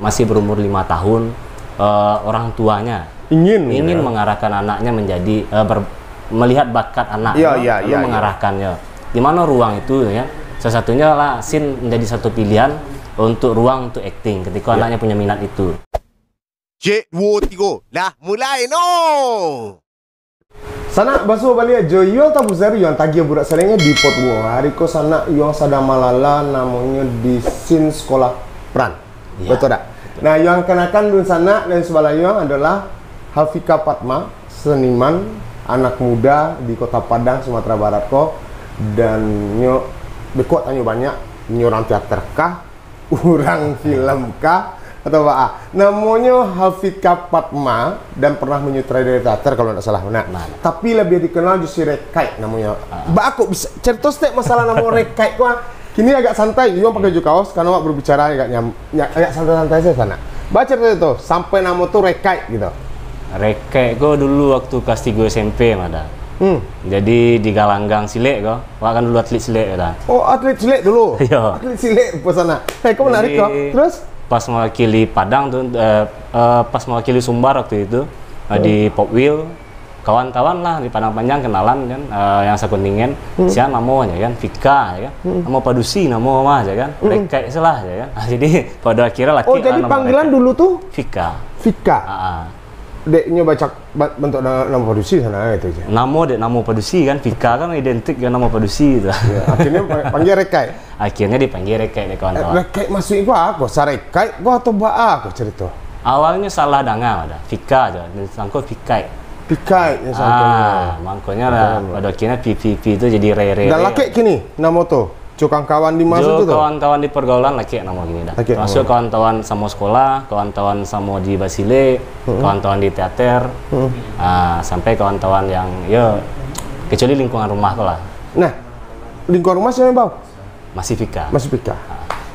masih berumur 5 tahun, orang tuanya ingin mengarahkan anaknya menjadi melihat bakat anaknya, lalu mengarahkannya. Di mana ruang itu ya? Salah satunya lah scene menjadi satu pilihan untuk ruang untuk acting ketika anaknya punya minat itu. Cik, 2, 3, dah mulai no. Sana basuh balik jo yo tabu zari yang tagi budak salingnya di pot gua. Hari ko sana yang sada malala namanya di scene sekolah peran. Betul tak? Nah, yang kenakan di sana dan sebaliknya adalah Halfika Fatma, seniman anak muda di Kota Padang, Sumatera Barat ko, dan nyo bekot tanya banyak nyo orang teater kah, orang film kah, atau apa? Namanya Halfika Fatma dan pernah menyutradarai teater kalau tidak salah. Nah, tapi lebih dikenal di si Rekai namanya. Mbak aku bisa cerita sedikit masalah nama Rekai kok. Kini agak santai, juga pakai baju kaos karena wak berbicara agak santai-santai saya sana. Baca itu sampai nama tuh Rekai gitu. Rekai kok dulu waktu kelas 3 SMP ada. Jadi di Galanggang Silek kok. Wak kan dulu atlet Silek ada. Oh, atlet Silek dulu. Iya. Atlet Silek ke sana. Kok menarik kok. Terus pas mewakili Padang tuh pas mewakili Sumbar waktu itu di Popwheel, kawan-kawan lah di Padang Panjang kenalan kan, yang sekontingen siapa namanya kan Vika ya kan, nama Padusi nama mah ya kan, Rekai salah ya kan. Jadi pada akhirnya laki. Oh, jadi panggilan dulu tuh Vika. Deknya baca bentuk nama Padusi sana itu aja. Nama Padusi kan, Vika kan identik dengan nama Padusi itu. Ya, akhirnya panggil Rekai. Akhirnya dipanggil Rekai deh kawan-kawan. Rekai maksudnya gua Sarekai gua atau aku cerita. Awalnya salah dengar ada Vika aja, disangka Vikai. Pikai yang satunya. Makanya lah pada akhirnya PPP itu jadi Rere. Dan laki kini nama tuh cukang kawan di masa itu tuh. Kawan-kawan di pergaulan laki nama gini dah. Masuk kawan-kawan sama sekolah, kawan-kawan sama di Basile, kawan-kawan di teater, sampai kawan-kawan yang ya kecuali lingkungan rumah kok lah. Nah, lingkungan rumah siapa bau? Masih Vika. Masih Vika.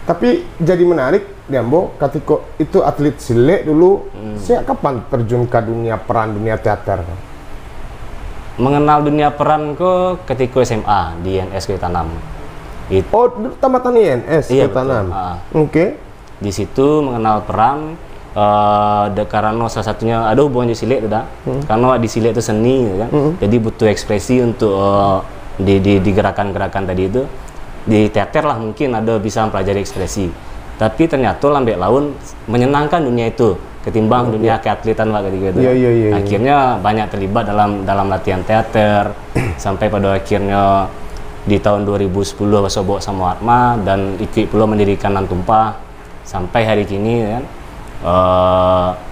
Tapi jadi menarik, Diambo, ketika itu atlet Silek dulu, saya kapan terjun ke dunia peran, dunia teater? Mengenal dunia peran kok ketika SMA di INS Kulit Tanam. Oh, tamatan INS Kulit Tanam. Oke. Di situ mengenal peran, karena salah satunya ada hubungan di Silek itu dah. Karena di Silek itu seni, kan? Jadi butuh ekspresi untuk di gerakan-gerakan tadi itu. Di teater lah mungkin ada bisa mempelajari ekspresi, tapi ternyata lambe laun menyenangkan dunia itu ketimbang dunia keatletan lah ketika itu. Akhirnya banyak terlibat dalam latihan teater sampai pada akhirnya di tahun 2010 bersobok sama Atma dan ikut pula mendirikan Nantumpah sampai hari kini kan.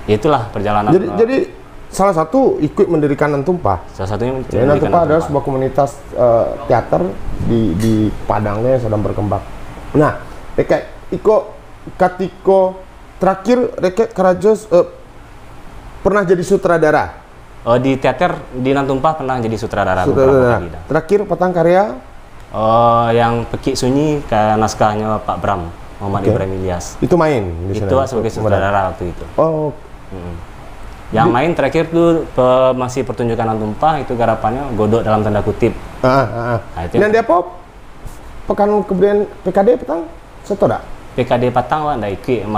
Itulah perjalanan. Jadi salah satu ikut mendirikan Nantumpah. Salah satunya Nantumpah adalah sebuah komunitas teater di Padangnya yang sedang berkembang. Nah, Rekai, iko katiko terakhir Rekai Karajos pernah jadi sutradara. Di teater di Nantumpah pernah jadi sutradara. Terakhir petang karya yang Pekik Sunyi ke naskahnya Pak Bram, Muhammad Ibrahim Ilyas. Itu main di sana. Itu sebagai sutradara waktu itu. Oh. Yang main terakhir tuh masih pertunjukan Nantumpah itu garapannya godok dalam tanda kutip. Nah, dan dia apa? Pekan kemudian PKD petang seto dak? PKD petang wah ndak ikut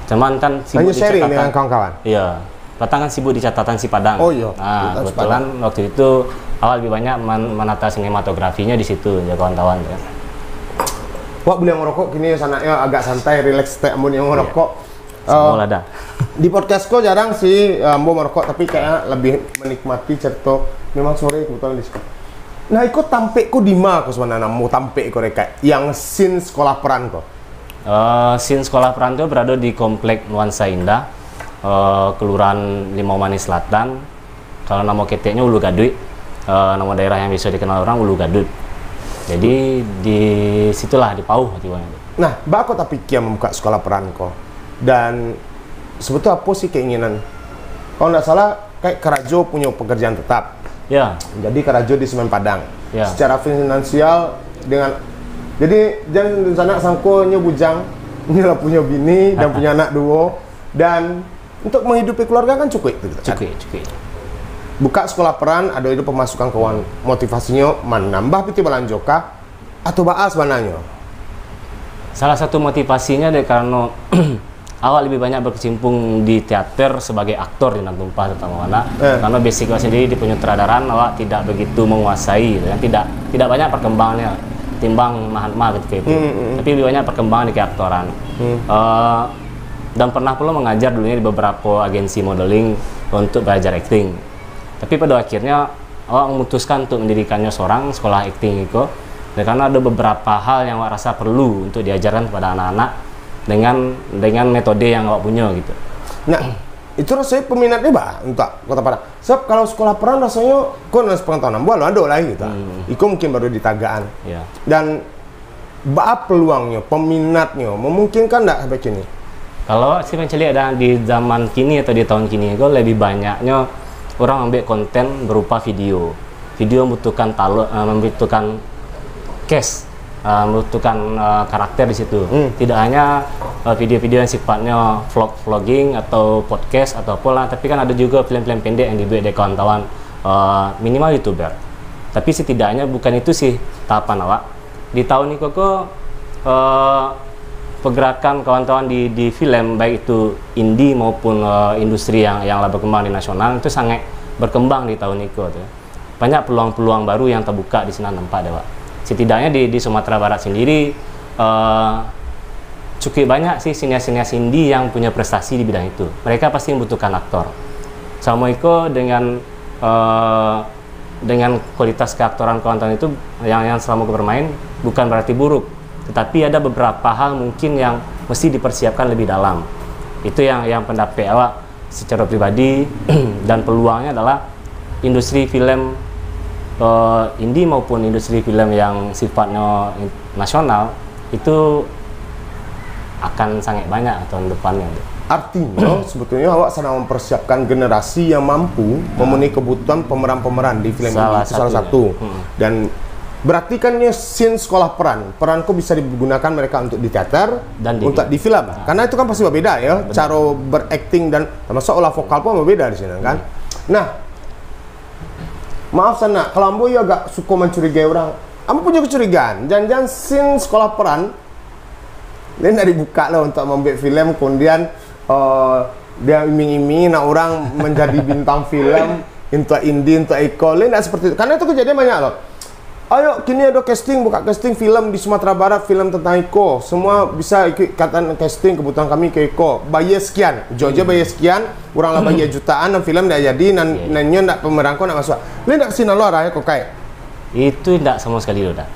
cuman kan sibuk di catatan dengan kawan-kawan. Iya. Petang kan sibuk di catatan si Padang. Oh iya. Nah, kebetulan waktu itu awal lebih banyak menata sinematografinya di situ ya kawan-kawan ya. Wah, beli yang ngerokok kini sananya agak santai, relax teh amun yang ngerokok. Semua ada. Di podcastku jarang sih mau merokok, tapi kayak lebih menikmati cerita. Memang sore kebetulan di sekolah. Nah, ikut tampekku di mana? Aku sebenarnya mau tampek kok Rekai. Yang scene sekolah peran kok. Scene sekolah peran itu berada di komplek Nuansa Indah, Kelurahan Limau Manis Selatan. Kalau nama keteknya Ulu Gadut, nama daerah yang bisa dikenal orang Ulu Gadut. Jadi di situlah di Pauh jiwanya. Nah, mbak aku tapi kia membuka sekolah peran kok. Dan sebetulnya apa sih keinginan? Kalau nggak salah, kayak Karajo punya pekerjaan tetap. Ya. Jadi Karajo di Semen Padang. Ya. Secara finansial dengan, jadi jangan di sana sangkonya bujang, inilah punya bini dan punya anak dua, dan untuk menghidupi keluarga kan cukup. Cukup. Buka sekolah peran, ada itu pemasukan keuangan, motivasinya menambah piti belanjoka atau baas sebenarnya. Salah satu motivasinya deh karena awak lebih banyak berkecimpung di teater sebagai aktor di Nan Tumpah terutama mana karena basic awak sendiri di penyutradaran awak tidak begitu menguasai gitu, kan tidak banyak perkembangannya timbang Mahatma ketika itu tapi lebih banyak perkembangan di keaktoran dan pernah pula mengajar dulunya di beberapa agensi modeling untuk belajar acting tapi pada akhirnya awak memutuskan untuk mendirikannya seorang sekolah acting itu karena ada beberapa hal yang awak rasa perlu untuk diajarkan kepada anak-anak dengan metode yang awak punya gitu. Nah, itu rasanya peminatnya untuk Kota Padang. Sebab kalau sekolah peran rasanya kau dan sepengetahuan buat ada lah gitu. Iko mungkin baru di Tagaan. Yeah. Dan peluangnya, peminatnya memungkinkan enggak sampai kini? Kalau si mencari ada di zaman kini atau di tahun kini itu lebih banyaknya orang ambil konten berupa video. Video membutuhkan membutuhkan case. Membutuhkan karakter di situ. Tidak hanya video-video yang sifatnya vlogging atau podcast atau apalah, tapi kan ada juga film-film pendek yang dibuat oleh kawan-kawan minimal YouTuber. Tapi setidaknya bukan itu sih tahapan awak. Di tahun ini kok pergerakan kawan-kawan di film baik itu indie maupun industri yang lebih berkembang di nasional itu sangat berkembang di tahun ini tuh. Banyak peluang-peluang baru yang terbuka di sini nampak deh, Pak. Setidaknya di Sumatera Barat sendiri cukup banyak sih sinias-sinias indie yang punya prestasi di bidang itu. Mereka pasti membutuhkan aktor. Sama Iko dengan kualitas keaktoran kawan-kawan itu yang selama bermain bukan berarti buruk, tetapi ada beberapa hal mungkin yang mesti dipersiapkan lebih dalam. Itu yang pendapat awak secara pribadi dan peluangnya adalah industri film indie maupun industri film yang sifatnya nasional itu akan sangat banyak tahun depannya. Artinya sebetulnya awak sedang mempersiapkan generasi yang mampu memenuhi kebutuhan pemeran-pemeran di film ini, itu salah satu. Dan berarti kan scene sekolah peranku bisa digunakan mereka untuk di teater dan untuk di film. Karena itu kan pasti berbeda ya, cara berakting dan termasuk olah vokal pun berbeda di sini kan. Nah, maaf sana, kalau ambo ya agak suka mencurigai orang. Ambo punya kecurigaan, jangan-jangan scene sekolah peran dia dari buka lah untuk membuat film, kemudian dia iming-iming nak orang menjadi bintang film, untuk indie, untuk Eko, lain tidak seperti itu. Karena itu kejadian banyak loh. Ayo, kini ada casting, buka casting film di Sumatera Barat, film tentang Eko. Semua bisa ikatan casting, kebutuhan kami ke Eko. Bayar sekian, Jogja bayar sekian, orang lah bayar jutaan, dan film tidak jadi, nanya tidak pemeran kau nak masuk. Lain tidak kesini luar ya kok kayak? Itu tidak sama sekali loh dah.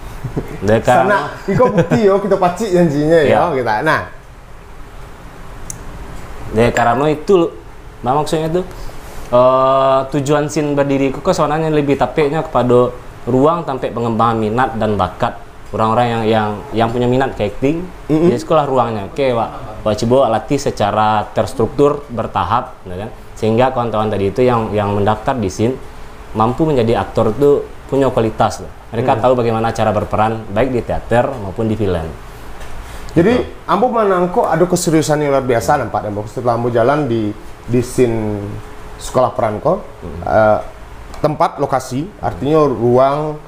Sana, Iko bukti yo, kita pacik janjinya ya kita. Nah, karena itu, maksudnya itu tujuan scene berdiri kok sebenarnya lebih tapeknya kepada ruang sampai pengembangan minat dan bakat orang-orang yang punya minat ke acting. Di sekolah ruangnya, oke, Pak coba latih secara terstruktur bertahap, kan? Sehingga kawan-kawan tadi itu yang mendaftar di scene mampu menjadi aktor itu punya kualitas. Mereka tahu bagaimana cara berperan baik di teater maupun di film. Jadi, ambo menangkap ada keseriusan yang luar biasa nampak. Setelah ambo jalan di scene sekolah peran kok, tempat lokasi, artinya ruang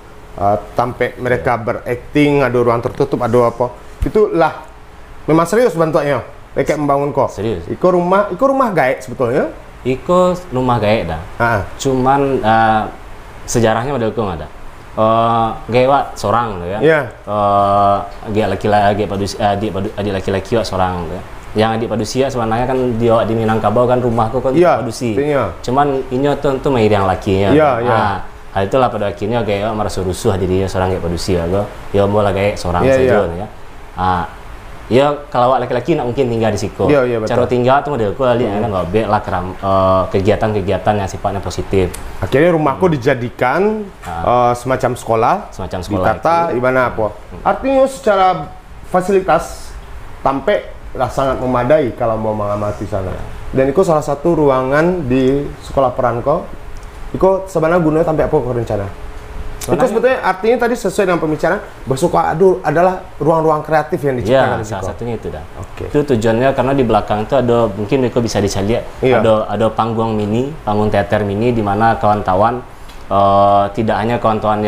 sampai mereka berakting, ada ruang tertutup, ada apa. Itulah memang serius bentuknya. Mereka membangun kok. Serius. Iko rumah gaek sebetulnya. Iko rumah gaek dah. Cuman sejarahnya pada aku nggak ada. Gaek seorang ya. Yeah. Adik laki-laki seorang ya. Yang adik padusia sebenarnya kan dia di Minangkabau kan rumahku kan padusi. Cuman ini tuh main yang lakinya. Hal itulah pada akhirnya kayak merasa rusuh dirinya seorang kayak padusia go. Ya boleh kayak seorang saja ya. Ya kalau laki-laki nak mungkin tinggal di situ. Cara tinggal tuh model aku lihat kan nggak lah kegiatan-kegiatan yang sifatnya positif. Akhirnya rumahku dijadikan semacam sekolah. Ditata gimana apa. Artinya secara fasilitas sampai lah sangat memadai kalau mau mengamati sana. Dan itu salah satu ruangan di sekolah peran kok. Itu sebenarnya gunanya sampai apa kau rencana? Itu sebetulnya artinya tadi sesuai dengan pembicaraan bahwa adalah ruang-ruang kreatif yang diciptakan. Salah satunya itu dah. Itu tujuannya karena di belakang itu ada mungkin Iko bisa dilihat ada panggung mini, panggung teater mini di mana kawan-kawan tidak hanya kawan-kawan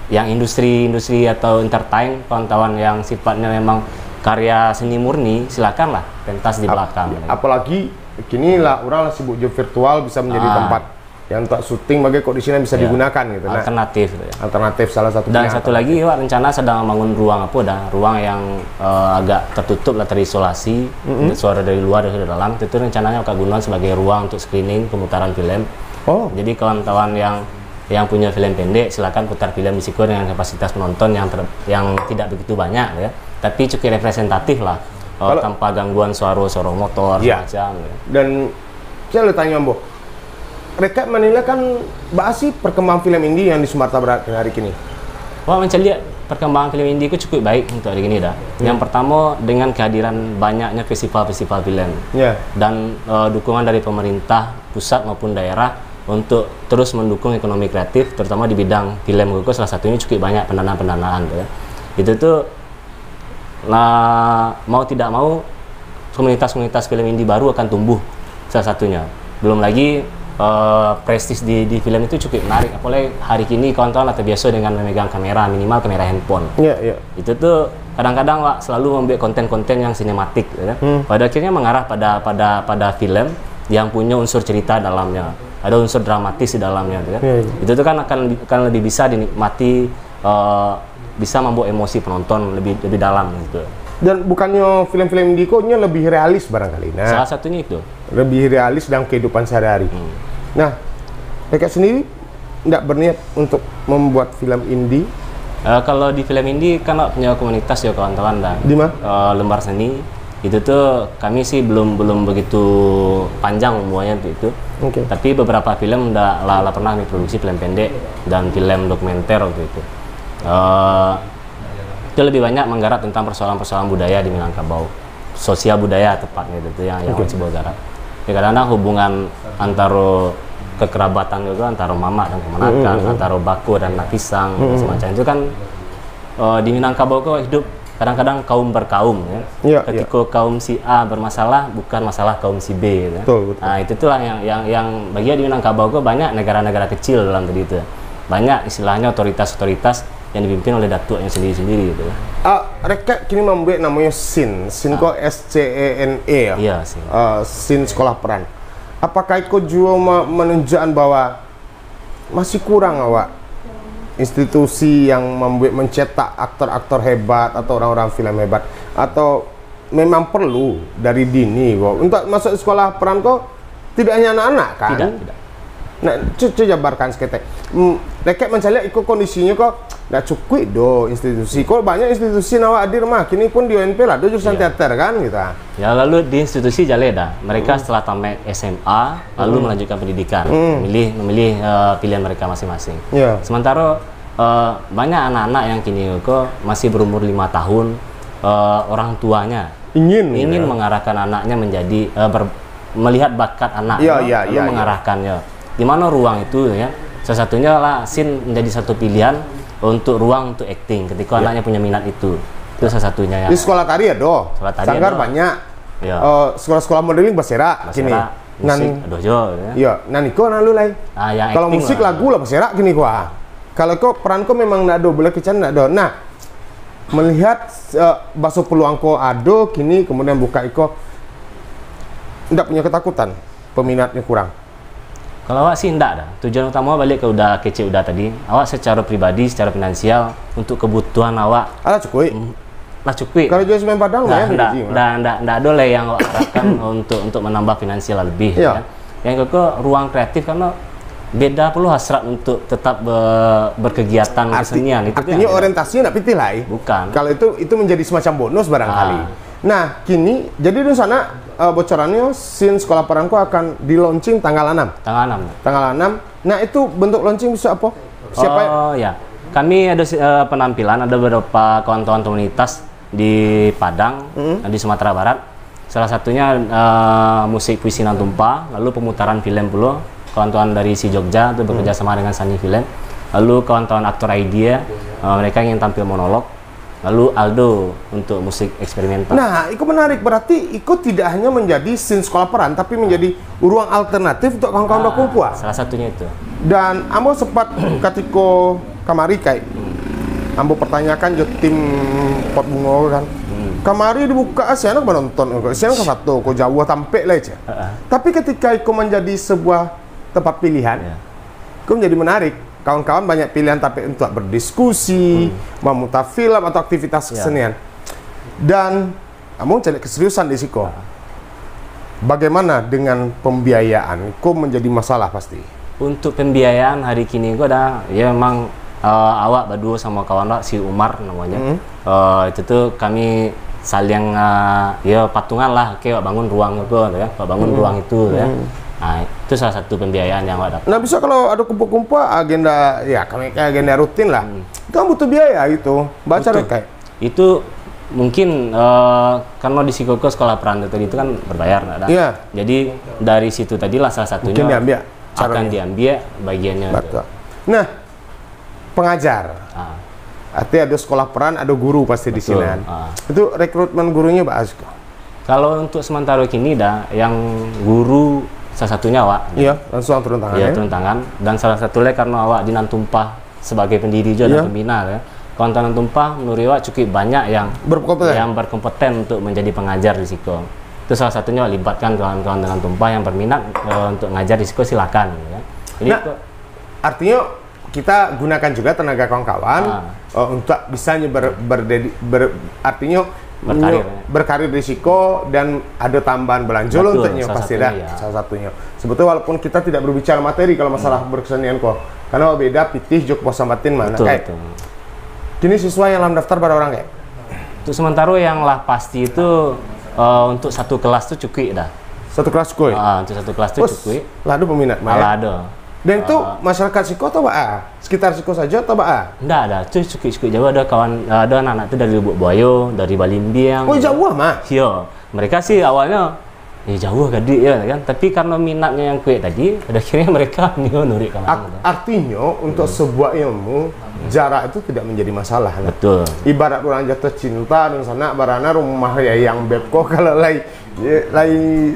yang industri atau entertain, kawan-kawan yang sifatnya memang karya seni murni, silakanlah pentas di belakang. Apalagi kini lah orang sibuk jo virtual bisa menjadi tempat yang untuk syuting bagi kok di sini bisa digunakan gitu. Alternatif gitu ya. Alternatif salah satu. Dan satu lagi Wak, rencana sedang bangun ruang apa dah, ruang yang agak tertutup lah, terisolasi, suara dari luar dari dalam. Itu rencananya akan gunakan sebagai ruang untuk screening pemutaran film. Oh. Jadi kawan-kawan yang punya film pendek silakan putar film di situ dengan kapasitas penonton yang tidak begitu banyak ya, tapi cukup representatif lah, tanpa gangguan suara motor macam ya. Dan saya tanya Ambo, mereka menilai kan bahas perkembangan film indie yang di Sumatera Barat hari ini. Wah, mencari perkembangan film indie itu cukup baik untuk hari ini dah. Yang pertama dengan kehadiran banyaknya festival-festival film dan dukungan dari pemerintah pusat maupun daerah untuk terus mendukung ekonomi kreatif, terutama di bidang film. Salah satunya cukup banyak pendanaan ya. Itu tuh mau tidak mau komunitas-komunitas film indie baru akan tumbuh salah satunya. Belum lagi prestis di film itu cukup menarik, apalagi hari ini kawan-kawan terbiasa dengan memegang kamera, minimal kamera handphone. Itu tuh kadang-kadang Wak selalu membuat konten-konten yang sinematik ya. Pada akhirnya mengarah pada film yang punya unsur cerita dalamnya, ada unsur dramatis di dalamnya ya. Itu tuh kan akan lebih bisa dinikmati, bisa membawa emosi penonton lebih dalam gitu. Dan bukannya film-film indie nya lebih realis barangkali. Nah, salah satunya itu. Lebih realis dalam kehidupan sehari-hari. Nah, mereka sendiri tidak berniat untuk membuat film indie? Kalau di film indie kan punya komunitas ya kawan-kawan dah. Di mana? Lembar Seni. Itu tuh kami sih belum begitu panjang umurnya itu. Tapi beberapa film udah pernah produksi film pendek dan film dokumenter waktu itu. Itu lebih banyak menggarap tentang persoalan-persoalan budaya di Minangkabau, sosial budaya tepatnya itu yang coba garap. Ya, kadang-kadang hubungan antara kekerabatan itu antara mama dan kemenakan, antara bako dan napisang semacam itu kan di Minangkabau kok hidup kadang-kadang kaum berkaum ya. Ketika kaum si A bermasalah bukan masalah kaum si B ya. Betul. Nah, itu tuh yang bagi di Minangkabau kok banyak negara-negara kecil dalam tadi itu. Banyak istilahnya otoritas-otoritas yang dipimpin oleh datuknya sendiri-sendiri gitu. Mereka kini membuat namanya SCENE kok SCENE ya? Iya, sih. SCENE Sekolah Peran. Apakah ikut juga menunjukkan bahwa masih kurang awak institusi yang mencetak aktor-aktor hebat atau orang-orang film hebat, atau memang perlu dari dini kok untuk masuk sekolah peran kok tidak hanya anak-anak kan? Tidak. Nah, coba jabarkan seketek. Mereka mencari ikut kondisinya kok nggak cukup do institusi. Kok banyak institusi nawa hadir mah kini pun di UNP lah do jurusan teater kan gitu. Ya, lalu di institusi Jaleda mereka setelah tamat SMA lalu melanjutkan pendidikan, memilih pilihan mereka masing-masing. Sementara banyak anak-anak yang kini kok masih berumur 5 tahun, orang tuanya ingin mengarahkan anaknya menjadi melihat bakat anaknya, lalu mengarahkannya. Di mana ruang itu ya? Salah satunya lah SCENE menjadi satu pilihan untuk ruang untuk acting ketika anaknya punya minat itu. Itu salah satunya ya. Di sekolah tari ya do. Sanggar banyak. Sekolah-sekolah modeling Basera kini. Musik dojo ya. Iya, naniko nalu lai. Kalau musik lagu lah Basera kini gua. Kalau kok peranku memang ndak do, boleh kecan ndak do. Nah, melihat baso peluang ko ado kini kemudian buka iko ndak punya ketakutan peminatnya kurang. Kalau awak sih enggak dah. Tujuan utama balik ke udah kece udah tadi. Awak secara pribadi, secara finansial untuk kebutuhan awak. Cukup. Lah cukup. Kalau jual semen Padang lah ya. Enggak ada lah yang awak harapkan untuk menambah finansial lebih. Ya. Yang kedua ruang kreatif karena beda perlu hasrat untuk tetap berkegiatan kesenian. Artinya orientasinya enggak pitih lah. Bukan. Kalau itu menjadi semacam bonus barangkali. Nah, kini jadi di sana bocorannya SCENE Sekolah Peranku akan di launching tanggal 6. Tanggal 6. Nah, itu bentuk launching bisa apa? Siapa? Ya. Kami ada penampilan, ada beberapa kawan-kawan komunitas di Padang, di Sumatera Barat. Salah satunya musik puisi Nantumpa, lalu pemutaran film pula. Kawan-kawan dari si Jogja itu bekerja sama dengan Sani Film. Lalu kawan-kawan aktor idea, mereka ingin tampil monolog. Lalu Aldo untuk musik eksperimental. Nah, itu menarik. Berarti itu tidak hanya menjadi SCENE Sekolah Peran, tapi menjadi ruang alternatif untuk kawan-kawan berkumpul. Salah satunya itu. Dan ambo sempat ketika kamari kayak ambo pertanyakan ke tim Pot Bungo kan. Kamari dibuka si anak menonton, si anak satu, kau jauh tampil lah aja. Tapi ketika kau menjadi sebuah tempat pilihan, kau menjadi menarik. Kawan-kawan banyak pilihan tapi untuk berdiskusi, memutar film atau aktivitas kesenian. Dan kamu cari keseriusan di siko. Bagaimana dengan pembiayaan? Kau menjadi masalah pasti. Untuk pembiayaan hari kini gue dah, ya memang awak berdua sama kawan si Umar namanya. Itu tuh kami saling ya patungan lah, kayak bangun ruang itu ya, bangun ruang itu ya. Nah, itu salah satu pembiayaan yang awak dapat. Nah, bisa kalau ada kumpul-kumpul agenda ya kami kayak agenda rutin lah. Itu butuh biaya gitu. Baca kayak. Itu mungkin karena di Sikoko sekolah peran tadi itu kan berbayar ada. Iya. Jadi dari situ tadilah salah satunya akan diambil bagiannya. Betul. Nah, pengajar. Artinya ada sekolah peran, ada guru pasti di sini. Itu rekrutmen gurunya Pak Asko. Kalau untuk sementara kini yang guru salah satunya awak. Iya, langsung turun tangan. Iya, turun tangan. Dan salah satunya karena awak di Nantumpah sebagai pendiri juga dan pembina ya. Kalau Nantumpah menurut awak cukup banyak yang berkompeten untuk menjadi pengajar di Siko. Itu salah satunya libatkan kawan-kawan dengan Tumpah yang berminat untuk ngajar di Siko, silakan ya. Jadi artinya kita gunakan juga tenaga kawan-kawan untuk bisa artinya berkarir di Siko dan ada tambahan belanja untuknya pasti dah salah satunya. Sebetulnya walaupun kita tidak berbicara materi kalau masalah berkesenian kok, karena beda pitih jok puasa batin mana kayak. Kini siswa yang dalam daftar pada orang kayak. Untuk sementara yang lah pasti itu untuk satu kelas tuh cukup dah. Satu kelas cukup. Untuk satu kelas tuh cukup. Lado peminat malah ada. Dan itu masyarakat Siko atau sekitar Siko saja atau Enggak ada, cukup jauh ada kawan, ada anak-anak itu dari Lubuk Buaya, dari Balimbiang. Oh jauh mah? Iya, mereka sih awalnya jauh gede ya kan, tapi karena minatnya yang kue tadi, pada akhirnya mereka nurik kemana. Artinya untuk sebuah ilmu jarak itu tidak menjadi masalah. Betul. Ibarat orang jatuh cinta dan sana barana rumah yang bebko kalau lai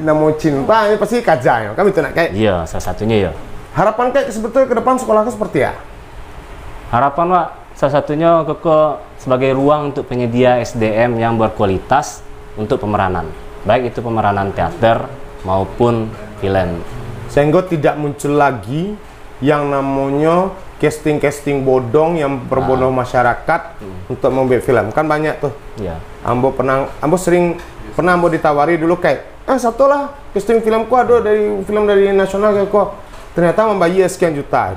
namo cinta ini pasti kajang. Kami itu nak kayak. Iya, salah satunya ya. Harapan kayak sebetulnya ke depan sekolahnya seperti ya? Harapan Pak, salah satunya Koko sebagai ruang untuk penyedia SDM yang berkualitas untuk pemeranan, baik itu pemeranan teater maupun film. Sehingga tidak muncul lagi yang namanya casting bodong yang berbodoh masyarakat untuk membuat film. Kan banyak tuh. Iya. Ambo sering pernah ditawari dulu kayak, satu lah casting filmku ada dari film dari nasional kayak kok. Ternyata membayar sekian juta.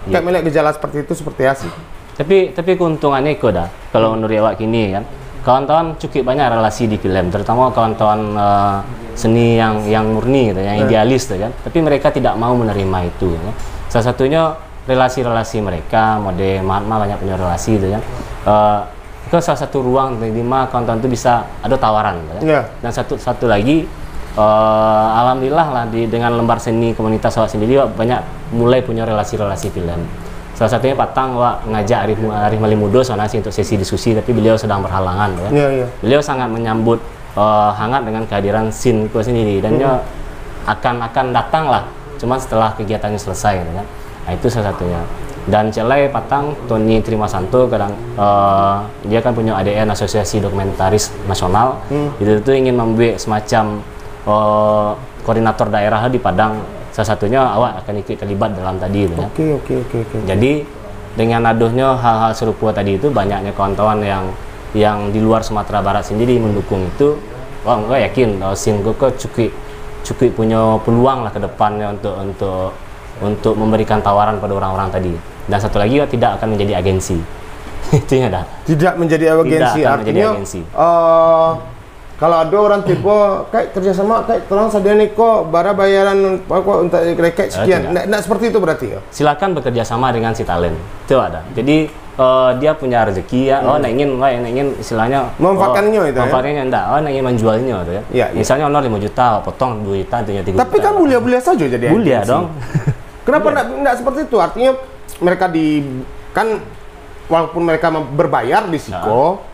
Kayak melihat gejala seperti itu seperti apa sih? Tapi keuntungannya itu dah. Kalau menurut awak kini kan, kawan-kawan cukup banyak relasi di film, terutama kawan-kawan seni yang murni gitu, yang idealis gitu kan. Tapi mereka tidak mau menerima itu. Ya. Salah satunya relasi-relasi mereka, mode Mahatma banyak punya relasi gitu kan. Itu salah satu ruang di mana kawan-kawan itu bisa ada tawaran. Gitu, ya. Dan satu lagi. Alhamdulillah lah dengan lembar seni komunitas awak sendiri banyak mulai punya relasi-relasi film. Salah satunya Patang ngajak Arif Malimudo sana sih untuk sesi diskusi, tapi beliau sedang berhalangan ya. Beliau sangat menyambut hangat dengan kehadiran Sin sendiri dan akan datang lah cuma setelah kegiatannya selesai kan. Nah, itu salah satunya. Dan Celai Patang Tony Trimasanto kadang dia kan punya ADN Asosiasi Dokumentaris Nasional. Itu ingin membuat semacam koordinator daerah di Padang, salah satunya awak akan ikut terlibat dalam tadi itu ya. Oke. Jadi dengan aduhnya hal-hal serupa tadi itu banyaknya kawan-kawan yang di luar Sumatera Barat sendiri mendukung itu. Wah, enggak yakin Sin Koko cukup punya peluang lah ke depannya untuk memberikan tawaran pada orang-orang tadi. Dan satu lagi tidak akan menjadi agensi. Itunya dah. Tidak menjadi agensi, artinya kalau ada orang tipe kayak kerjasama kayak tolong sadia niko bara bayaran untuk reket sekian, nggak seperti itu berarti ya? Silakan bekerja sama dengan si talent, itu ada. Jadi dia punya rezeki ya, ingin istilahnya memanfaatkannya itu manfaatkannya enggak, ingin menjualnya gitu ya. Misalnya 5 juta, potong 2 juta, itu 3 juta. Tapi kan mulia-mulia saja jadi mulia dong. Kenapa enggak seperti itu? Artinya mereka kan walaupun mereka berbayar di Siko,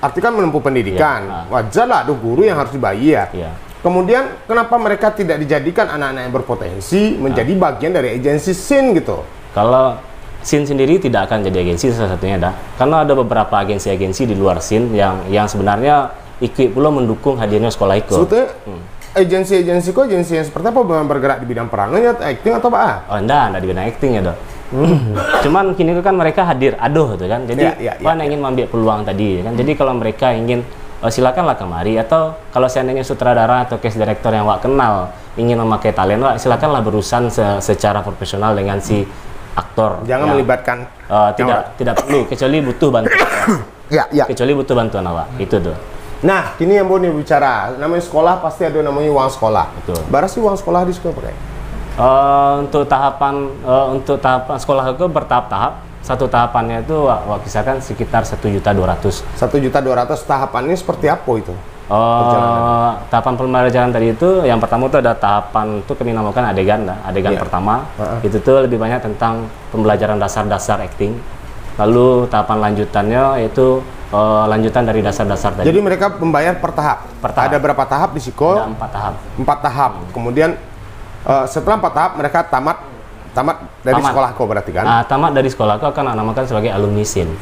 artinya kan menempuh pendidikan, wajar lah ada guru yang harus dibayar. Kemudian kenapa mereka tidak dijadikan anak-anak yang berpotensi menjadi bagian dari agensi Sin gitu? Kalau Sin sendiri tidak akan jadi agensi salah satunya dah. Karena ada beberapa agensi-agensi di luar Sin yang sebenarnya ikut pula mendukung hadirnya sekolah Iko. Sebetulnya agensi-agensi kok agensi yang seperti apa, bergerak di bidang perannya, acting atau apa? Oh enggak di bidang acting ya dah. Cuman kini kan mereka hadir aduh tuh kan. Jadi ingin mengambil peluang tadi kan. Jadi kalau mereka ingin silakanlah kemari, atau kalau seandainya sutradara atau cast director yang wak kenal ingin memakai talent wak, silakanlah berurusan secara profesional dengan si aktor. Jangan melibatkan tidak perlu, kecuali butuh bantuan. Kecuali butuh bantuan awak. Itu tuh. Nah, kini yang Boni bicara, namanya sekolah pasti ada namanya uang sekolah. Betul. Berapa sih uang sekolah di sekolah pakai? Untuk tahapan sekolah itu bertahap-tahap. Satu tahapannya itu kisahkan sekitar 1.200.000. 1.200.000 tahapannya seperti apa itu? Tahapan pembelajaran tadi itu yang pertama itu ada tahapan itu kami namakan adegan pertama. Itu tuh lebih banyak tentang pembelajaran dasar-dasar acting. Lalu tahapan lanjutannya yaitu lanjutan dari dasar-dasar tadi. Jadi mereka membayar per tahap. Ada berapa tahap di Siko? Ada 4 tahap. 4 tahap. Kemudian setelah 4 tahap mereka tamat dari sekolah kau berarti kan? Tamat dari sekolah kau akan namakan sebagai alumni SIN.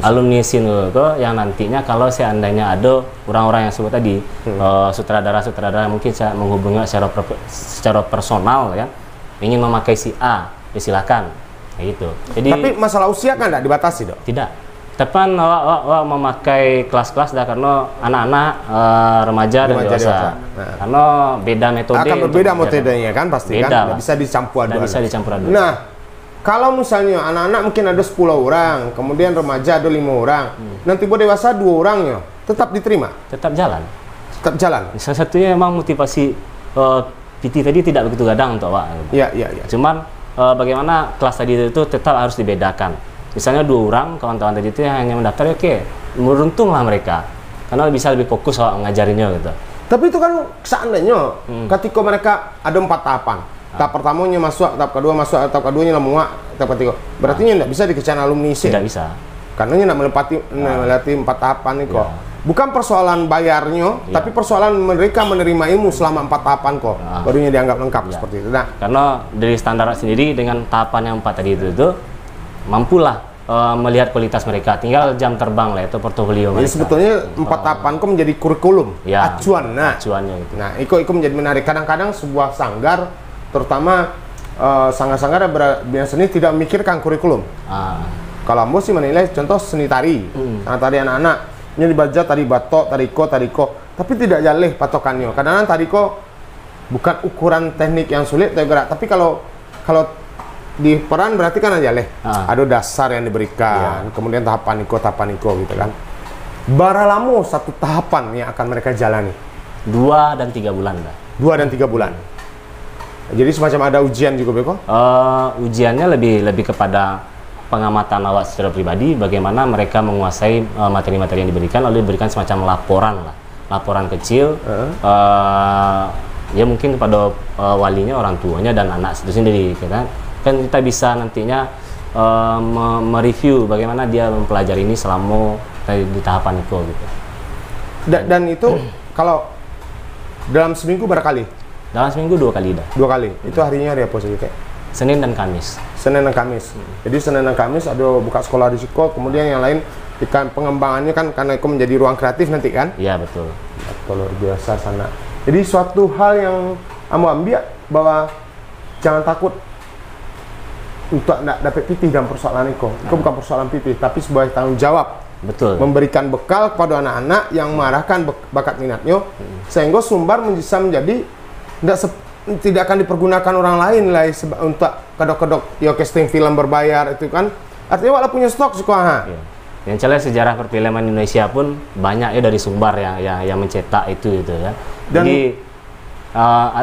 Alumni SIN kau yang nantinya kalau seandainya ada orang-orang yang sebut tadi sutradara mungkin saya menghubungi secara personal ya, ingin memakai si A, ya silakan. Kayak gitu. Jadi tapi masalah usia kan tidak dibatasi dok? Tidak. Tepan awak memakai kelas-kelas dah karena anak-anak remaja dan dewasa. Karena beda metode. Akan berbeda metodenya kan pasti beda, kan. Tidak bisa dicampur aduk. Bisa dicampur aduk. Nah, kalau misalnya anak-anak mungkin ada 10 orang, kemudian remaja ada 5 orang, nanti buat dewasa 2 orangnya, tetap diterima? Tetap jalan. Tetap jalan. Salah satunya memang motivasi PT tadi tidak begitu gadang untuk awak. Iya. Cuman bagaimana kelas tadi itu tetap harus dibedakan. Misalnya 2 orang kawan-kawan tadi itu yang hanya mendaftar, oke, beruntunglah mereka karena bisa lebih fokus soal ngajarinya gitu. Tapi itu kan seandainya ketika mereka ada 4 tahapan, tahap pertamanya masuk, tahap kedua masuk, tahap keduanya lemuak, tahap ketiga, berarti tidak bisa dikecan alumni sih. Tidak bisa. Karena tidak melewati 4 tahapan ini kok. Bukan persoalan bayarnya, tapi persoalan mereka menerima ilmu selama 4 tahapan kok, barunya dianggap lengkap seperti itu. Nah, karena dari standar sendiri dengan tahapan yang 4 tadi itu mampulah melihat kualitas mereka, tinggal jam terbang lah itu portofolio mereka. Jadi sebetulnya 4 tahapan kok menjadi kurikulum, acuan. Acuannya gitu. Nah, itu menjadi menarik. Kadang-kadang sebuah sanggar, terutama sanggar-sanggar biasanya tidak memikirkan kurikulum. Kalau Ambo sih menilai contoh seni tari, tari anak-anak, ini dibaca tari batok, tariko, tapi tidak jaleh patokannya. Kadang-kadang tariko bukan ukuran teknik yang sulit atau gerak, tapi kalau di peran berarti kan aja ada dasar yang diberikan, kemudian tahapan iko gitu kan. Bara lama satu tahapan yang akan mereka jalani? 2 dan 3 bulan dah. 2 dan 3 bulan. Jadi semacam ada ujian juga Beko? Ujiannya lebih kepada pengamatan awak secara pribadi, bagaimana mereka menguasai materi-materi yang diberikan, lalu diberikan semacam laporan kecil. Ya mungkin kepada walinya, orang tuanya dan anak itu sendiri kan kita bisa nantinya mereview bagaimana dia mempelajari ini selama di tahapan itu gitu. Dan itu kalau dalam seminggu berapa kali? Dalam seminggu 2 kali dah. 2 kali. Itu harinya hari apa saja kayak? Senin dan Kamis. Senin dan Kamis. Jadi Senin dan Kamis ada buka sekolah di Siko, kemudian yang lain ikan pengembangannya kan karena itu menjadi ruang kreatif nanti kan? Iya betul. Luar biasa sana. Jadi suatu hal yang kamu ambil bahwa jangan takut untuk tidak dapat pitih dalam persoalan itu. Itu bukan persoalan pitih, tapi sebuah tanggung jawab. Betul. Memberikan bekal kepada anak-anak yang mengarahkan bakat minatnya, sehingga sumber bisa menjadi tidak akan dipergunakan orang lain lah untuk kedok-kedok ya casting film berbayar itu kan. Artinya walau punya stok suka. Yang jelas sejarah perfilman Indonesia pun banyak ya dari sumber yang mencetak itu ya. Jadi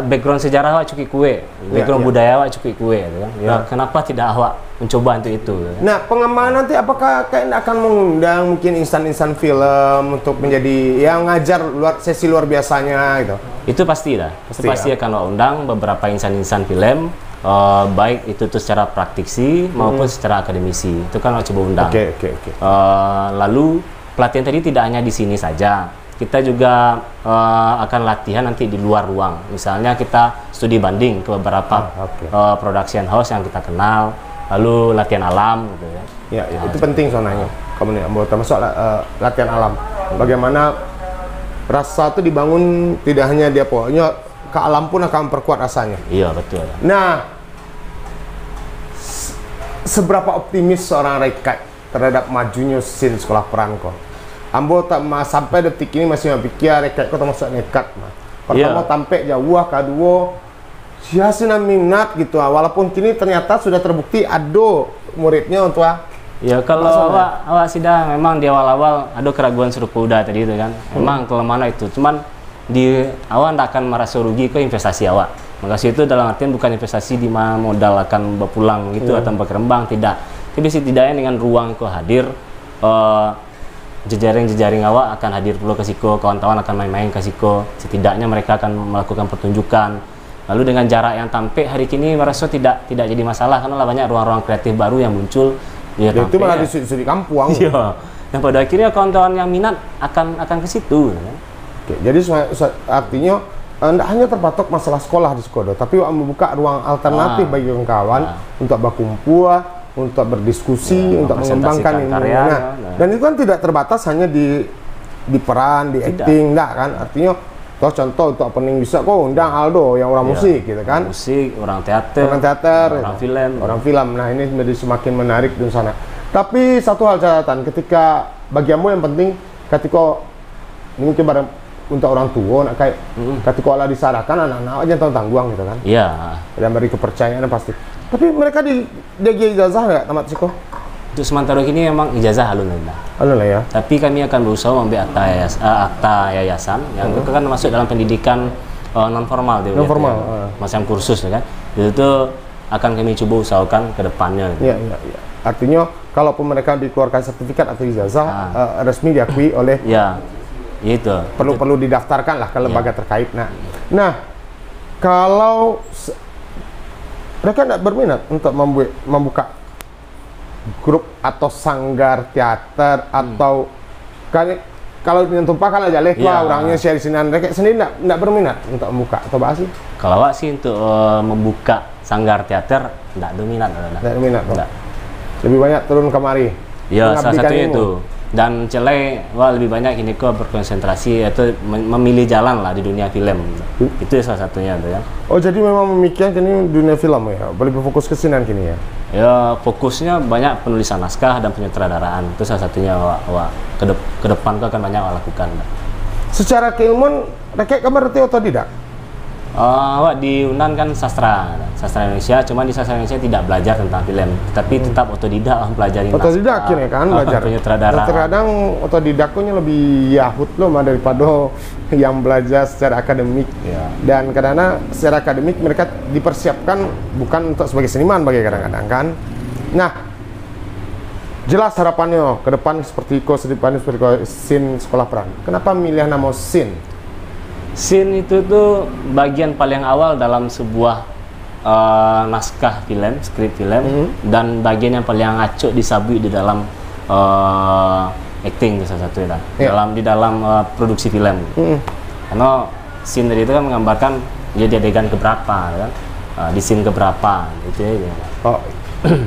background sejarah awak cukup kue, background budaya awak cukup kue, gitu kan? Ya, kenapa tidak awak mencoba untuk itu? Nah, pengembangan nanti apakah akan mengundang mungkin insan-insan film untuk menjadi yang ngajar sesi luar biasanya gitu? Itu pasti dah. Pasti akan undang beberapa insan-insan film, baik itu tuh secara praktisi maupun secara akademisi. Itu kan awak coba undang. Oke. Lalu pelatihan tadi tidak hanya di sini saja. Kita juga akan latihan nanti di luar ruang. Misalnya kita studi banding ke beberapa production house yang kita kenal. lalu latihan alam gitu ya. Ya, itu penting soalnya. Kamu nih, termasuk latihan alam. Bagaimana rasa itu dibangun tidak hanya dia pokoknya ke alam pun akan memperkuat rasanya. Iya betul. Nah, seberapa optimis seorang Rekai terhadap majunya sin sekolah peran kok? Ambo tak sampai detik ini masih berpikir Rekai kok termasuk nekat mah. Pertama tampek jauh, kedua sia-sia minat gitu. Walaupun kini ternyata sudah terbukti ada muridnya untuk ya kalau awak sudah memang di awal-awal ada keraguan serupa udah tadi itu kan. Memang kelemahan itu. Cuman di awal tidak akan merasa rugi ke investasi awak. Makasih itu dalam artian bukan investasi di mana modal akan berpulang gitu atau berkembang, tidak. Tapi setidaknya dengan ruang ke hadir, jejaring awak akan hadir pula ke siko, kawan-kawan akan main-main ke siko. Setidaknya mereka akan melakukan pertunjukan. Lalu dengan jarak yang tampek hari kini merasa tidak jadi masalah karena banyak ruang-ruang kreatif baru yang muncul. Ya, itu malah di kampung. Iya. Dan pada akhirnya kawan-kawan yang minat akan ke situ. Oke, jadi artinya tidak hanya terpatok masalah sekolah di sekolah, tapi membuka ruang alternatif bagi kawan untuk berkumpul, untuk berdiskusi, untuk mengembangkan karya. Dan itu kan tidak terbatas hanya di peran, di acting, enggak kan? Artinya contoh untuk opening bisa kok undang Aldo yang orang musik gitu kan? Musik, orang teater, orang film. Nah, ini menjadi semakin menarik di sana. Tapi satu hal catatan, ketika bagianmu yang penting ketika mungkin bareng untuk orang tua, nak kayak ketika olah disarankan anak-anak aja tahu tanggung gitu kan? Iya. Dan beri kepercayaan pasti. Tapi mereka di ijazah nggak tamat psiko? Untuk sementara ini memang ijazah alun lah ya. Tapi kami akan berusaha mengambil akta yayasan yang itu kan masuk dalam pendidikan non formal dia. Non formal. Macam kursus kan. Itu akan kami coba usahakan ke depannya. Iya. Artinya kalaupun mereka dikeluarkan sertifikat atau ijazah resmi diakui oleh itu perlu didaftarkan lah ke lembaga terkait. Nah, kalau mereka tidak berminat untuk membuka grup atau sanggar teater atau kalau tumpahkan aja lah orangnya share di sini, mereka sendiri tidak berminat untuk membuka atau bahas sih? Kalau awak sih untuk membuka sanggar teater tidak dominan. Tidak dominan. Lebih banyak turun kemari. Ya, salah satunya itu. Dan Celai lebih banyak ini kok berkonsentrasi atau memilih jalan lah di dunia film. Itu salah satunya tuh ya. Oh, jadi memang memikirkan kini dunia film ya, lebih fokus ke sinan kini ya? Ya, fokusnya banyak penulisan naskah dan penyutradaraan. Itu salah satunya ke depan akan banyak lakukan. Secara keilmuan, Rekai kamu berarti otodidak? Di Unan kan sastra Indonesia, cuma di sastra Indonesia tidak belajar tentang film, tapi tetap otodidak mempelajari otodidak ini kan belajar. Penyutradaraan. Terkadang otodidaknya lebih yahut loh daripada yang belajar secara akademik. Dan kadang-kadang secara akademik mereka dipersiapkan bukan untuk sebagai seniman bagi kadang-kadang kan. Nah, jelas harapannya ke depan seperti sin sekolah peran. Kenapa milih nama sin? Sin itu tuh bagian paling awal dalam sebuah naskah film, skrip film, dan bagian yang paling ngaco disabui di dalam acting salah satu ya, di dalam produksi film. Karena sin tadi itu kan menggambarkan jadi adegan keberapa, kan? Di sin keberapa, gitu ya. Oh,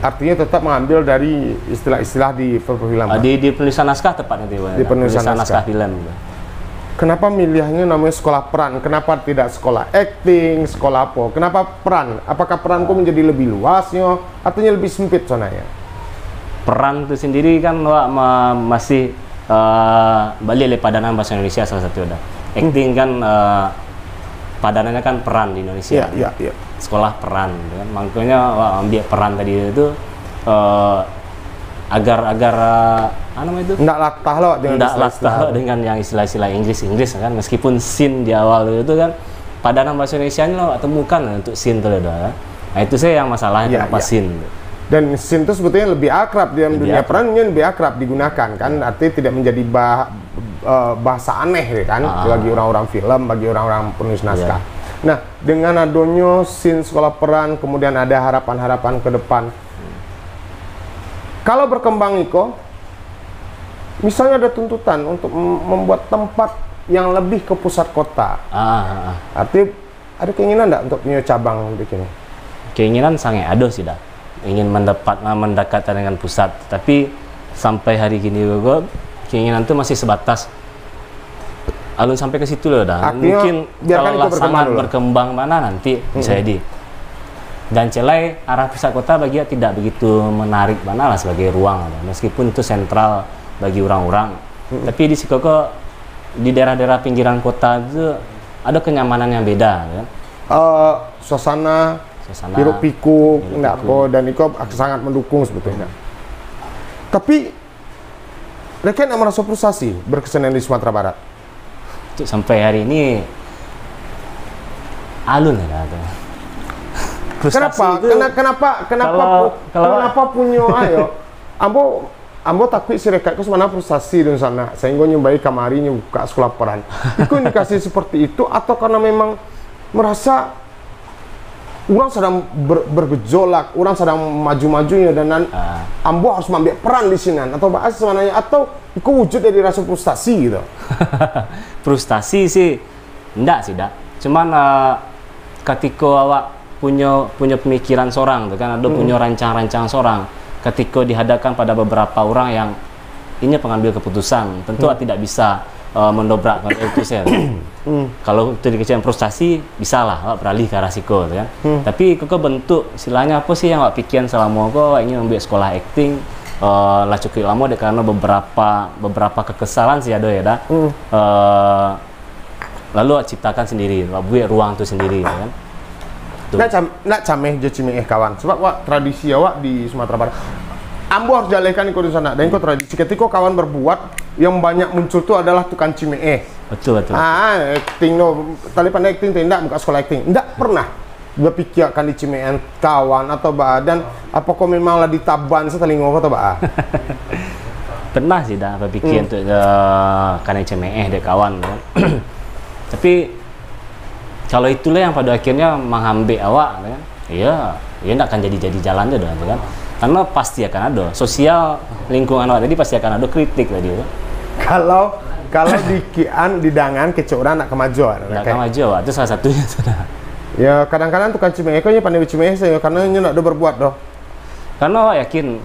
artinya tetap mengambil dari istilah-istilah di film. Di penulisan naskah tepatnya itu. Di penulisan naskah film. Kenapa milihnya namanya sekolah peran? Kenapa tidak sekolah acting, sekolah apa? Kenapa peran? Apakah peranku menjadi lebih luasnya atau lebih sempit sonanya? Peran itu sendiri kan masih balik oleh padanan bahasa Indonesia salah satu ada. Acting kan padanannya kan peran di Indonesia. Iya. Sekolah peran, kan? Makanya ambil peran tadi itu agar itu nggak latah loh dengan yang istilah-istilah Inggris kan, meskipun sin di awal itu kan padanan bahasa Indonesia lo temukan untuk sin itu kan. Nah itu saya yang masalahnya kenapa sin. Dan sin itu sebetulnya lebih akrab dalam dunia perannya, lebih akrab digunakan kan, artinya tidak menjadi bahasa aneh kan bagi orang-orang film, bagi orang-orang penulis naskah. Nah, dengan adanya sin sekolah peran, kemudian ada harapan-harapan ke depan. Kalau berkembang Iko, misalnya ada tuntutan untuk membuat tempat yang lebih ke pusat kota. Artinya ada keinginan enggak untuk punya cabang di sini? Keinginan sangat ada sih dah. ingin mendekatkan dengan pusat, tapi sampai hari gini gue keinginan itu masih sebatas alun sampai ke situ loh dah. Mungkin kalau sangat berkembang mana nanti bisa jadi. Dan Celai arah pusat kota bagi dia tidak begitu menarik mana lah sebagai ruang, meskipun itu sentral bagi orang-orang. Tapi di Sikoko, di daerah-daerah pinggiran kota itu ada kenyamanan yang beda, kan? Suasana hiruk pikuk, dan itu sangat mendukung sebetulnya. Tapi mereka tidak merasa frustasi berkesenian di Sumatera Barat. Sampai hari ini alun ya. Kenapa punya ambo takut si reka itu sebenarnya frustasi di sana sehingga nyobai kamari buka sekolah peran. Itu indikasi seperti itu atau karena memang merasa orang sedang bergejolak, orang sedang maju-majunya dan ambo harus mengambil peran di sini atau bahas sebenarnya atau itu wujud dari rasa frustasi gitu. Frustasi sih enggak sih, cuman ketika awak punya pemikiran seorang kan, ada punya rancangan-rancangan seorang, ketika dihadapkan pada beberapa orang yang ini pengambil keputusan, tentu tidak bisa mendobrak itu saya. Kalau itu dikecilkan frustasi, bisa lah awak beralih ke arah siko kan. Tapi kok bentuk istilahnya apa sih yang awak pikiran selama kau ingin ambil sekolah acting, lah cukup lama deh karena beberapa kekesalan sih ada ya dah. Lalu awak ciptakan sendiri, awak buat ruang itu sendiri kan. Nak cameh je cimeh kawan, sebab wak tradisi awak di Sumatera Barat. Ambo harus jalankan ikut di sana, dan ikut tradisi. Ketika kawan berbuat, yang banyak muncul tu adalah tukang cimeh. Betul. Acting no, tali pandai acting tidak muka sekolah acting, tidak pernah berpikirkan di cimean kawan atau dan apa kau memanglah ditaban setelingo atau Pernah sih dah berpikir untuk karena cimeh dek kawan. Tapi kalau itulah yang pada akhirnya mengambil awak, kan? Ya tidak akan jadi jalan aja kan? Karena pasti akan ada sosial lingkungan awak tadi pasti akan ada kritik tadi. Kalau di dangan kecoran nak kemajuan. Nak kemajuan, itu salah satunya sudah. Ya kadang-kadang tukang cimeh, kau pandai cimeh saya karena nak ada berbuat doh. Karena awak yakin,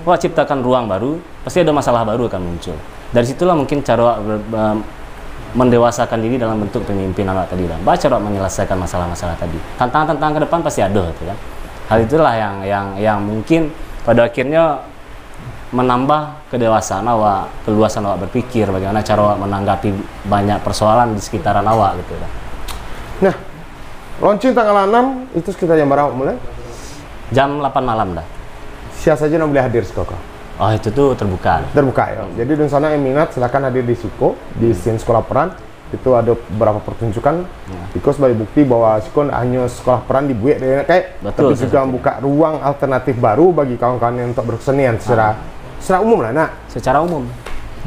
awak ciptakan ruang baru, pasti ada masalah baru akan muncul. Dari situlah mungkin cara mendewasakan diri dalam bentuk pemimpinan awak tadi dan baca awak menyelesaikan masalah-masalah tadi. Tantangan-tantangan ke depan pasti ada gitu kan. Hal itulah yang mungkin pada akhirnya menambah kedewasaan awak, keluasan awak berpikir bagaimana cara awak menanggapi banyak persoalan di sekitaran awak gitu kan. Nah, launching tanggal 6 itu sekitar jam berapa mulai? Jam 8 malam dah. Siapa saja yang boleh hadir Sikoko? Oh itu tuh terbuka ya. Jadi di sana yang minat silakan hadir di Siko di scene sekolah peran. Itu ada beberapa pertunjukan. Itu sebagai bukti bahwa Siko hanya sekolah peran dibuat dari tapi juga membuka ruang alternatif baru bagi kawan-kawan yang untuk berkesenian secara umum lah nak. Secara umum.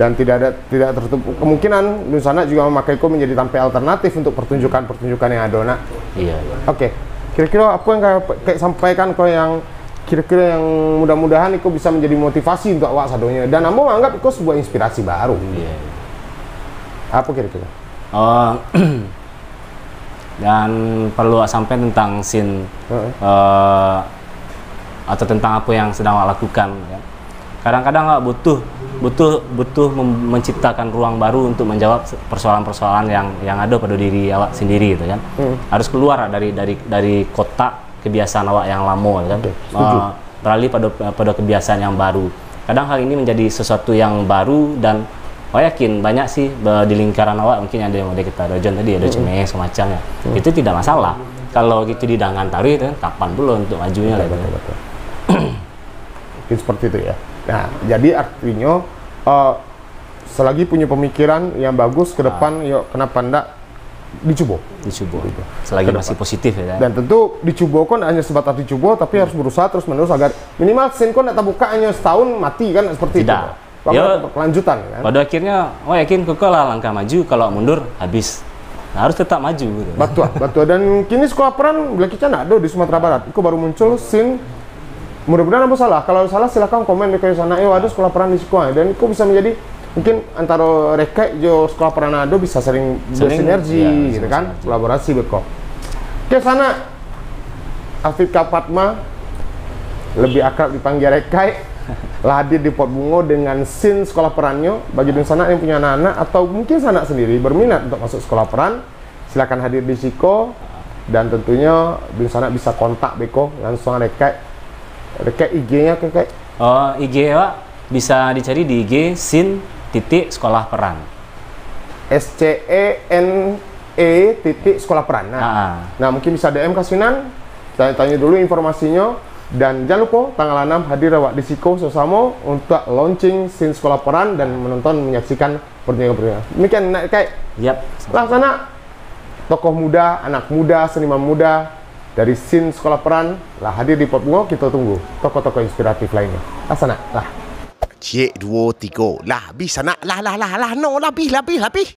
Dan tidak tertutup kemungkinan di sana juga memakai Ko menjadi tampil alternatif untuk pertunjukan yang ada nak. Iya. Oke. Kira-kira apa yang kayak sampaikan Ko yang kira-kira yang mudah-mudahan itu bisa menjadi motivasi untuk awak sadonya dan ambo menganggap itu sebuah inspirasi baru. Iya. Apa kira-kira? Dan perlu sampai tentang scene atau tentang apa yang sedang awak lakukan. Ya. Kadang-kadang awak butuh menciptakan ruang baru untuk menjawab persoalan-persoalan yang ada pada diri awak sendiri, gitu kan. Harus keluar dari kotak kebiasaan awak yang lama, kan. Beralih pada kebiasaan yang baru. Kadang hal ini menjadi sesuatu yang baru dan awak yakin banyak sih di lingkaran awak mungkin ada yang udah kita dojon tadi ada cemeh semacamnya. Itu tidak masalah. Kalau gitu didangan tari kan kapan dulu untuk majunya lah. Betul. Mungkin seperti itu ya. Nah, jadi artinya selagi punya pemikiran yang bagus ke depan, yuk kenapa enggak dicoba. Selagi masih positif ya. Dan tentu dicoba kan hanya sebatas dicoba, tapi harus berusaha terus menerus agar minimal scene kon tak buka hanya setahun mati kan seperti itu. Kelanjutan kan. Pada akhirnya, yakin kok lah langkah maju, kalau mundur habis. Nah, harus tetap maju gitu. Betul. Dan kini sekolah peran bila kita ada di Sumatera Barat. Itu baru muncul scene. Mudah-mudahan apa salah. Kalau salah silakan komen di sana. Ada sekolah peran di sekolah dan itu bisa menjadi mungkin antara reka jo sekolah peran ada bisa sering bersinergi gitu kan, kolaborasi betul. Ke sana Afif Kapatma lebih akrab dipanggil Rekai, lah hadir di Pot Bungo dengan scene sekolah perannya. Bagi dun sanak yang punya anak-anak atau mungkin sanak sendiri berminat untuk masuk sekolah peran, silakan hadir di Siko. Dan tentunya dun sanak bisa kontak Beko langsung Rekai. Rekai IG-nya Rekai. Oh, IG Pak bisa dicari di IG sin.sekolah peran. SCENE. Sekolah peran. Nah, mungkin bisa DM Kasinan. Saya tanya dulu informasinya. Dan jangan lupa tanggal 6 hadir awak di Siko sesama untuk launching scene sekolah peran dan menyaksikan pertunjukan. Demikian nak kayak. Yap. Laksana tokoh muda, anak muda, seniman muda dari scene sekolah peran lah hadir di Pot Bungo. Kita tunggu tokoh-tokoh inspiratif lainnya. Laksana lah. Cik 2 3. Lah, habis anak. Lah. No, lebih.